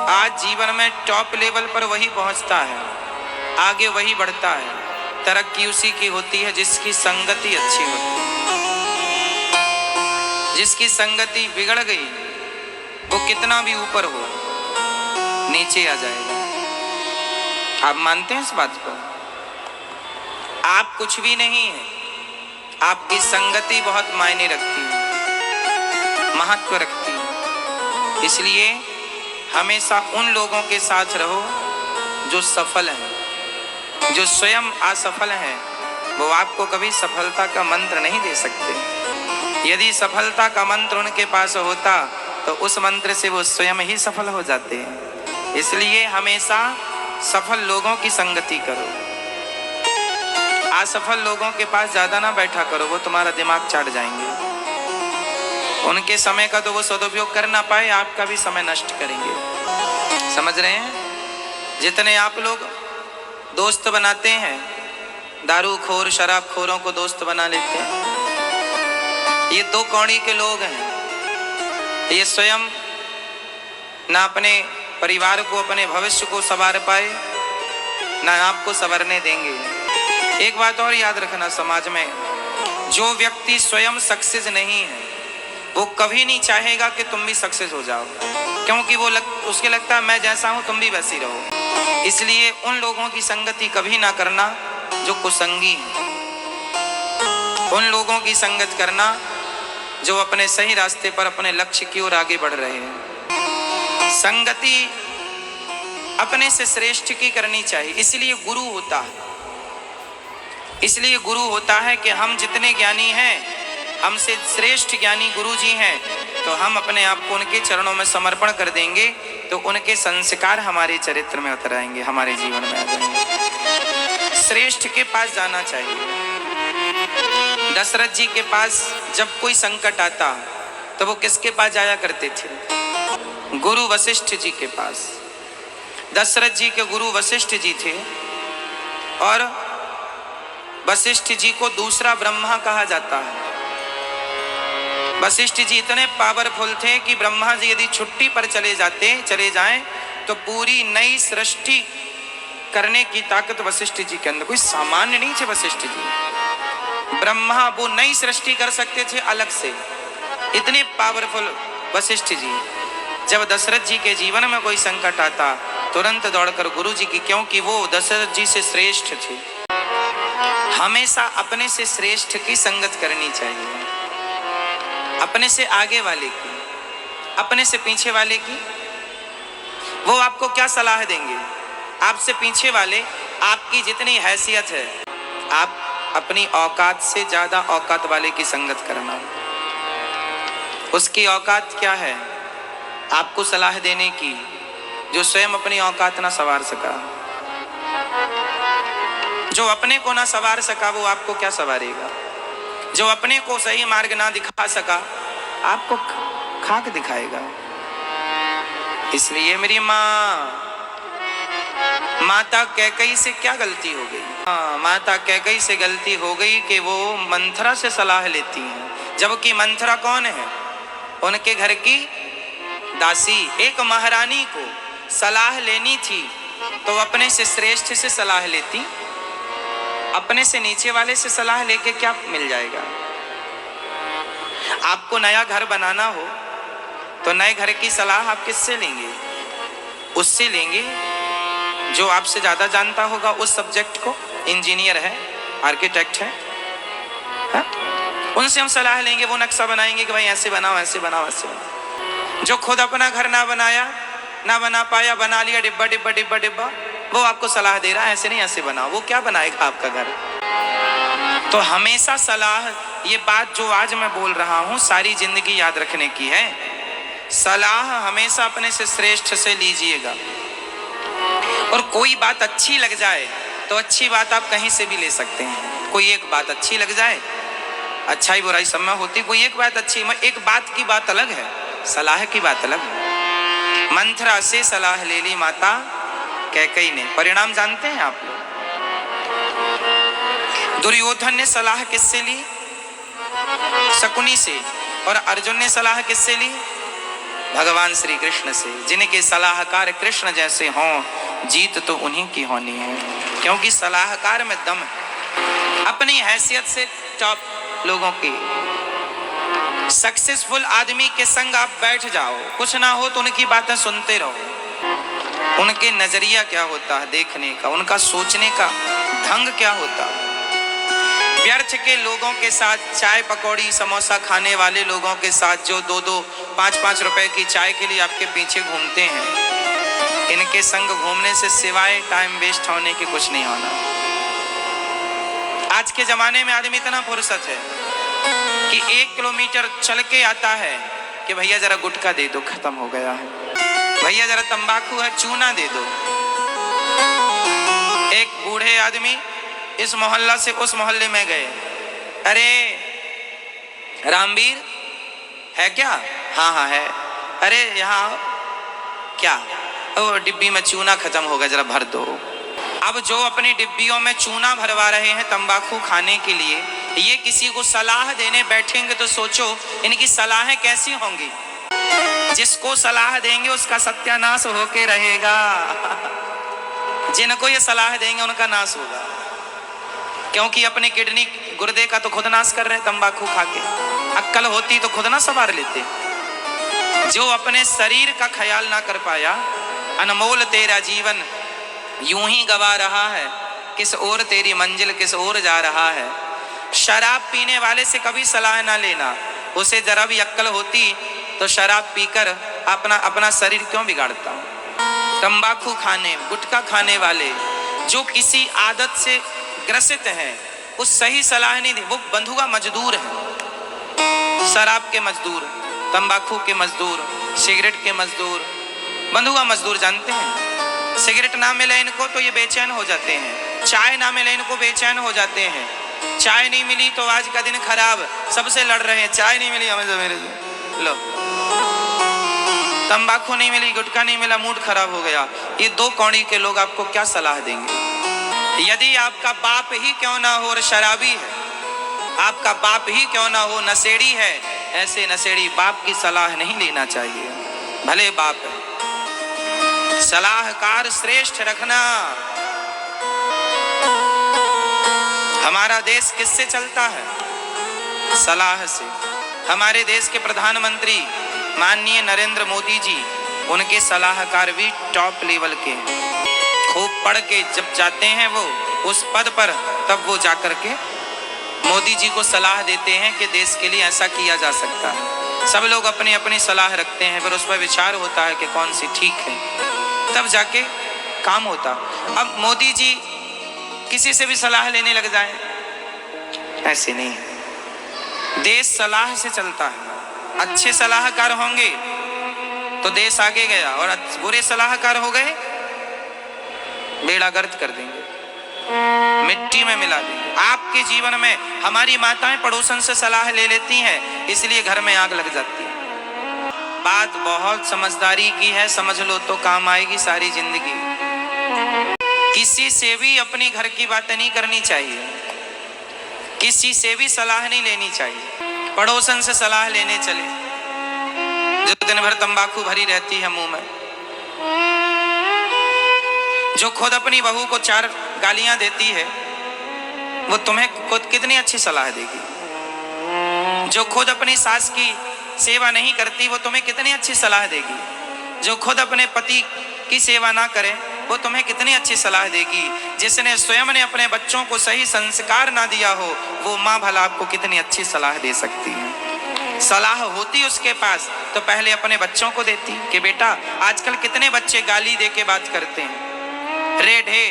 आज जीवन में टॉप लेवल पर वही पहुंचता है, आगे वही बढ़ता है, तरक्की उसी की होती है जिसकी संगति अच्छी होती है। जिसकी संगति बिगड़ गई वो कितना भी ऊपर हो नीचे आ जाएगा। आप मानते हैं इस बात को? आप कुछ भी नहीं है, आपकी संगति बहुत मायने रखती है, महत्व रखती है। इसलिए हमेशा उन लोगों के साथ रहो जो सफल हैं। जो स्वयं असफल हैं वो आपको कभी सफलता का मंत्र नहीं दे सकते। यदि सफलता का मंत्र उनके पास होता तो उस मंत्र से वो स्वयं ही सफल हो जाते हैं। इसलिए हमेशा सफल लोगों की संगति करो, असफल लोगों के पास ज्यादा ना बैठा करो, वो तुम्हारा दिमाग चाट जाएंगे। उनके समय का तो वो सदुपयोग कर ना पाए, आपका भी समय नष्ट करेंगे। समझ रहे हैं? जितने आप लोग दोस्त बनाते हैं, दारू खोर शराब खोरों को दोस्त बना लेते हैं, ये दो कौड़ी के लोग हैं। ये स्वयं ना अपने परिवार को, अपने भविष्य को संवार पाए, ना आपको संवरने देंगे। एक बात और याद रखना, समाज में जो व्यक्ति स्वयं सक्सेस नहीं है वो कभी नहीं चाहेगा कि तुम भी सक्सेस हो जाओ, क्योंकि वो उसके लगता है मैं जैसा हूं तुम भी वैसी रहो। इसलिए उन लोगों की संगति कभी ना करना जो कुसंगी हैं। उन लोगों की संगत करना जो अपने सही रास्ते पर, अपने लक्ष्य की ओर आगे बढ़ रहे हैं। संगति अपने से श्रेष्ठ की करनी चाहिए। इसलिए गुरु होता है, इसलिए गुरु होता है कि हम जितने ज्ञानी हैं, हमसे श्रेष्ठ ज्ञानी गुरु जी हैं, तो हम अपने आप को उनके चरणों में समर्पण कर देंगे तो उनके संस्कार हमारे चरित्र में उतर आएंगे, हमारे जीवन में आ जाएंगे। श्रेष्ठ के पास जाना चाहिए। दशरथ जी के पास जब कोई संकट आता तो वो किसके पास जाया करते थे? गुरु वशिष्ठ जी के पास। दशरथ जी के गुरु वशिष्ठ जी थे और वशिष्ठ जी को दूसरा ब्रह्मा कहा जाता है। वशिष्ठ जी इतने पावरफुल थे कि ब्रह्मा जी यदि छुट्टी पर चले जाएं तो पूरी नई सृष्टि करने की ताकत वशिष्ठ जी के अंदर, कोई सामान्य नहीं थे वशिष्ठ जी। ब्रह्मा वो नई सृष्टि कर सकते थे अलग से, इतने पावरफुल वशिष्ठ जी। जब दशरथ जी के जीवन में कोई संकट आता तुरंत दौड़कर गुरु जी की, क्योंकि वो दशरथ जी से श्रेष्ठ थे। हमेशा अपने से श्रेष्ठ की संगत करनी चाहिए, अपने से आगे वाले की, अपने से पीछे वाले की। वो आपको क्या सलाह देंगे? आपसे पीछे वाले, आपकी जितनी हैसियत है, आप अपनी औकात से ज्यादा औकात वाले की संगत करना। उसकी औकात क्या है? आपको सलाह देने की, जो स्वयं अपनी औकात ना संवार सका। जो अपने को ना संवार सका वो आपको क्या संवारेगा? जो अपने को सही मार्ग ना दिखा सका आपको खाक दिखाएगा। इसलिए मेरी माता कैकेयी से क्या गलती हो गई? माता कैकेयी से गलती हो गई कि वो मंथरा से सलाह लेती हैं, जबकि मंथरा कौन है? उनके घर की दासी। एक महारानी को सलाह लेनी थी तो अपने से श्रेष्ठ से सलाह लेती, अपने से नीचे वाले से सलाह लेके क्या मिल जाएगा? आपको नया घर बनाना हो तो नए घर की सलाह आप किससे लेंगे? उससे लेंगे जो आपसे ज्यादा जानता होगा उस सब्जेक्ट को, इंजीनियर है, आर्किटेक्ट है, हा? उनसे हम सलाह लेंगे, वो नक्शा बनाएंगे कि भाई ऐसे बनाओ, ऐसे बनाओ, ऐसे बनाओ। जो खुद अपना घर ना बनाया, ना बना पाया, बना लिया डिब्बा डिब्बा डिब्बा डिब्बा, वो आपको सलाह दे रहा है ऐसे नहीं ऐसे बनाओ, वो क्या बनाएगा आपका घर? तो हमेशा सलाह, ये बात जो आज मैं बोल रहा हूं सारी जिंदगी याद रखने की है। सलाह हमेशा अपने से श्रेष्ठ से लीजिएगा। और कोई बात अच्छी लग जाए तो अच्छी बात आप कहीं से भी ले सकते हैं। कोई एक बात अच्छी लग जाए, अच्छाई बुराई सब में होती, कोई एक बात अच्छी, एक बात की बात अलग है, सलाह की बात अलग है। मंथरा से सलाह ले ली माता कैकेयी ने, परिणाम जानते हैं आप लोग। दुर्योधन ने सलाह किससे ली? शकुनी से। और अर्जुन ने सलाह किससे ली? भगवान श्री कृष्ण से। जिनके सलाहकार कृष्ण जैसे हों, जीत तो उन्हीं की होनी है, क्योंकि सलाहकार में दम है। अपनी हैसियत से टॉप लोगों की, सक्सेसफुल आदमी के संग आप बैठ जाओ, कुछ ना हो तो उनकी बातें सुनते रहो। उनके नजरिया क्या होता है देखने का, उनका सोचने का ढंग क्या होता है। व्यर्थ के लोगों के साथ, चाय पकौड़ी समोसा खाने वाले लोगों के साथ, जो 2-2 5-5 रुपए की चाय के लिए आपके पीछे घूमते हैं, इनके संग घूमने से सिवाय टाइम वेस्ट होने के कुछ नहीं होना। आज के जमाने में आदमी इतना फुर्सत है कि 1 किलोमीटर चल के आता है कि भैया जरा गुटखा दे दो, खत्म हो गया है, भैया जरा तंबाकू है, चूना दे दो। एक बूढ़े आदमी इस मोहल्ला से उस मोहल्ले में गए, अरे रामवीर है क्या? हाँ हाँ है। अरे यहाँ क्या? ओ डिब्बी में चूना खत्म हो गया, जरा भर दो। अब जो अपनी डिब्बियों में चूना भरवा रहे हैं तंबाकू खाने के लिए, ये किसी को सलाह देने बैठेंगे तो सोचो इनकी सलाहें कैसी होंगी। जिसको सलाह देंगे उसका सत्यानाश होके रहेगा, जिनको ये सलाह देंगे उनका नाश होगा, क्योंकि अपने किडनी गुर्दे का तो खुद नाश कर रहे हैं तंबाकू खा के। अक्ल होती तो खुद ना संवार लेते। जो अपने शरीर का ख्याल ना कर पाया, अनमोल तेरा जीवन यूं ही गवा रहा है, किस ओर तेरी मंजिल किस ओर जा रहा है। शराब पीने वाले से कभी सलाह ना लेना, उसे जरा भी अक्ल होती तो शराब पीकर अपना शरीर क्यों बिगाड़ता। तंबाकू खाने, गुटखा खाने वाले जो किसी आदत से ग्रसित है, वो सही सलाह नहीं दी। वो बंधुआ मजदूर है, शराब के मजदूर, तंबाकू के मजदूर, सिगरेट के मजदूर। बंधुआ मजदूर जानते हैं, सिगरेट ना मिले इनको तो ये बेचैन हो जाते हैं, चाय ना मिले इनको बेचैन हो जाते हैं। चाय नहीं मिली तो आज का दिन खराब, सबसे लड़ रहे हैं, चाय नहीं मिली हमें मेरे लो, तंबाकू नहीं मिली, गुटखा नहीं मिला, मूड खराब हो गया। ये 2 कौड़ी के लोग आपको क्या सलाह देंगे? यदि आपका बाप ही क्यों ना हो और शराबी है, आपका बाप ही क्यों ना हो नशेड़ी है, ऐसे नशेड़ी बाप की सलाह नहीं लेना चाहिए, भले बाप है। सलाहकार श्रेष्ठ रखना। हमारा देश किससे चलता है? सलाह से। हमारे देश के प्रधानमंत्री माननीय नरेंद्र मोदी जी, उनके सलाहकार भी टॉप लेवल के हैं। खूब पढ़ के जब जाते हैं वो उस पद पर, तब वो जाकर के मोदी जी को सलाह देते हैं कि देश के लिए ऐसा किया जा सकता है। सब लोग अपनी अपनी सलाह रखते हैं, फिर उस पर विचार होता है कि कौन सी ठीक है, तब जाके काम होता। अब मोदी जी किसी से भी सलाह लेने लग जाए, ऐसे नहीं है। देश सलाह से चलता है। अच्छे सलाहकार होंगे तो देश आगे गया, और बुरे सलाहकार हो गए बेड़ा गर्क कर देंगे, मिट्टी में मिला देंगे। आपके जीवन में हमारी माताएं पड़ोसन से सलाह ले लेती हैं, इसलिए घर में आग लग जाती है। बात बहुत समझदारी की है, समझ लो तो काम आएगी सारी जिंदगी। किसी से भी अपनी घर की बातें नहीं करनी चाहिए, किसी से भी सलाह नहीं लेनी चाहिए। पड़ोसन से सलाह लेने चले जो दिन भर तंबाकू भरी रहती है मुंह में, जो खुद अपनी बहू को 4 गालियां देती है, वो तुम्हें खुद कितनी अच्छी सलाह देगी। जो खुद अपनी सास की सेवा नहीं करती, वो तुम्हें कितनी अच्छी सलाह देगी। जो खुद अपने पति की सेवा ना करे, वो तुम्हें कितनी अच्छी सलाह देगी। जिसने स्वयं ने अपने बच्चों को सही संस्कार ना दिया हो, वो माँ भला आपको कितनी अच्छी सलाह दे सकती है। सलाह होती उसके पास तो पहले अपने बच्चों को देती कि बेटा, आजकल कितने बच्चे गाली दे के बात करते हैं, रे ढे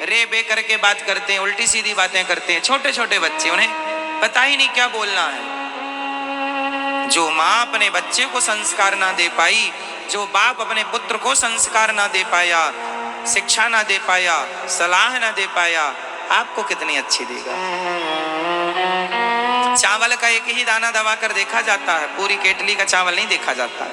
रे बे करके बात करते हैं, उल्टी सीधी बातें करते हैं। छोटे छोटे बच्चे, उन्हें पता ही नहीं क्या बोलना है। जो माँ अपने बच्चे को संस्कार ना दे पाई, जो बाप अपने पुत्र को संस्कार ना दे पाया, शिक्षा ना दे पाया, सलाह ना दे पाया, आपको कितनी अच्छी देगा। चावल का एक ही दाना दबा कर देखा जाता है, पूरी केटली का चावल नहीं देखा जाता।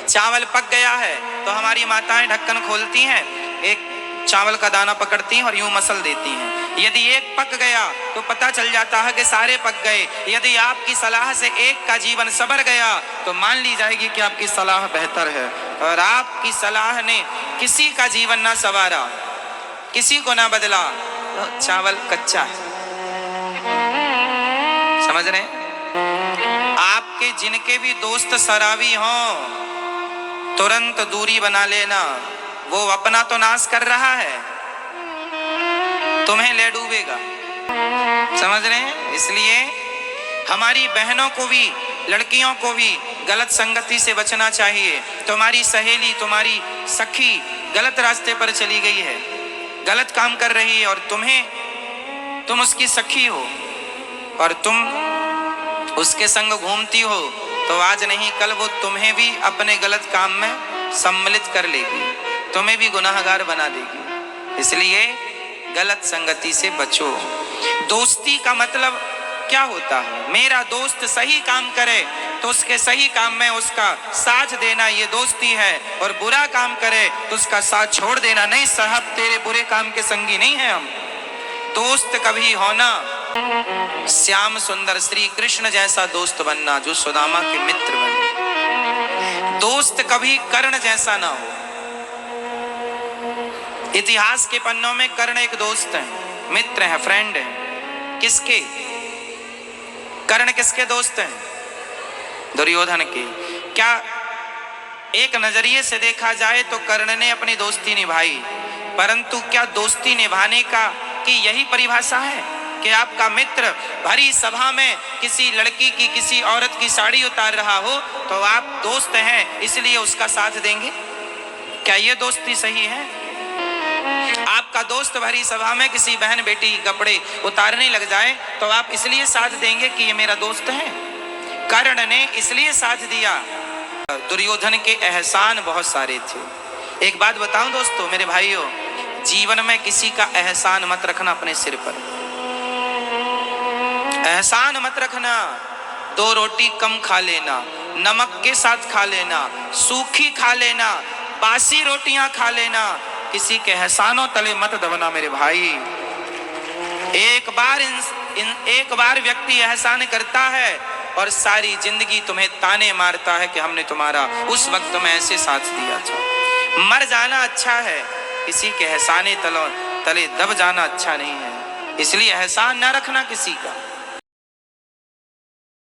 चावल पक गया है तो हमारी माताएं ढक्कन खोलती हैं, एक चावल का दाना पकड़ती हैं और यूं मसल देती हैं। यदि एक पक गया तो पता चल जाता है कि सारे पक गए। यदि आपकी सलाह से एक का जीवन संवर गया तो मान ली जाएगी कि आपकी सलाह बेहतर है। और आपकी सलाह ने किसी का जीवन ना संवारा, किसी को ना बदला, तो चावल कच्चा है। समझ रहे हैं? आपके जिनके भी दोस्त शराबी हों, तुरंत दूरी बना लेना। वो अपना तो नाश कर रहा है, तुम्हें ले डूबेगा। समझ रहे हैं? इसलिए हमारी बहनों को भी, लड़कियों को भी गलत संगति से बचना चाहिए। तुम्हारी सहेली, तुम्हारी सखी गलत रास्ते पर चली गई है, गलत काम कर रही है, और तुम उसकी सखी हो और तुम उसके संग घूमती हो, तो आज नहीं कल वो तुम्हें भी अपने गलत काम में सम्मिलित कर लेगी, तुम्हें भी गुनाहगार बना देगी। इसलिए गलत संगति से बचो। दोस्ती का मतलब क्या होता है? मेरा दोस्त सही काम करे तो उसके सही काम में उसका साथ देना, ये दोस्ती है। और बुरा काम करे तो उसका साथ छोड़ देना। नहीं साहब, तेरे बुरे काम के संगी नहीं है हम। दोस्त कभी होना श्याम सुंदर श्री कृष्ण जैसा दोस्त बनना, जो सुदामा के मित्र बने। दोस्त कभी कर्ण जैसा ना हो। इतिहास के पन्नों में कर्ण एक दोस्त है, मित्र है, फ्रेंड है। किसके? कर्ण किसके दोस्त हैं? दुर्योधन के। क्या एक नजरिए से देखा जाए तो कर्ण ने अपनी दोस्ती निभाई, परंतु क्या दोस्ती निभाने का की यही परिभाषा है कि आपका मित्र भरी सभा में किसी लड़की की, किसी औरत की साड़ी उतार रहा हो तो आप दोस्त हैं इसलिए उसका साथ देंगे? क्या ये दोस्ती सही है? आपका दोस्त भरी सभा में किसी बहन बेटी के कपड़े उतारने लग जाए तो आप इसलिए साथ देंगे कि ये मेरा दोस्त है? कर्ण ने इसलिए साथ दिया। दुर्योधन के एहसान बहुत सारे थे। एक बात बताऊं दोस्तों, मेरे भाइयों, जीवन में किसी का एहसान मत रखना अपने सिर पर। एहसान मत रखना। 2 रोटी कम खा लेना, नमक के साथ खा लेना, सूखी खा लेना, बासी रोटियां खा लेना, किसी के एहसानों तले मत दबना मेरे भाई। एक बार व्यक्ति एहसान करता है और सारी जिंदगी तुम्हें ताने मारता है कि हमने तुम्हारा उस वक्त में ऐसे साथ दिया था। मर जाना अच्छा है, किसी के एहसाने तले दब जाना अच्छा नहीं है। इसलिए एहसान ना रखना किसी का।